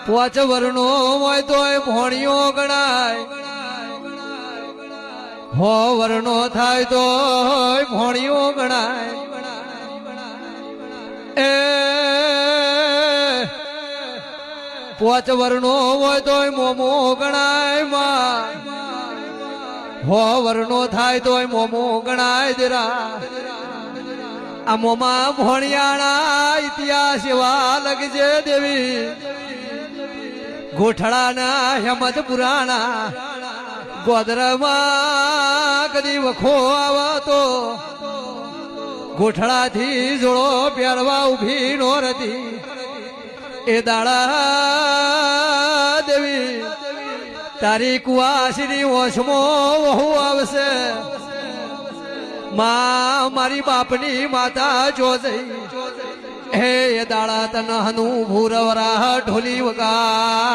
પોચ વર્ણો હોય તોય ભોણિયો ગણાય, હો વર્ણો થાય તો ભોણિયો ગણાય. એ પોચ વર્ણો હોય તોય મોમો ગણાય માં, હો વર્ણો થાય તોય મોમો ગણાય દેરા. આ મોમાં ભોણિયાના ઇતિહાસ એવા લગજે દેવી, ગોઠડાના હેમત પુરાણા ગોદરમાં કદી વખો આવતો, ગોઠડાથી જોડો પહેરવા ઉભી નો રતી. એ દાડા દેવી તારી કુવાસીની ઓછમો વહુ આવશે માં, મારી બાપની માતા જો જઈ. હે એ દાડા તન હનું ભૂરવરા ઢોલી વગા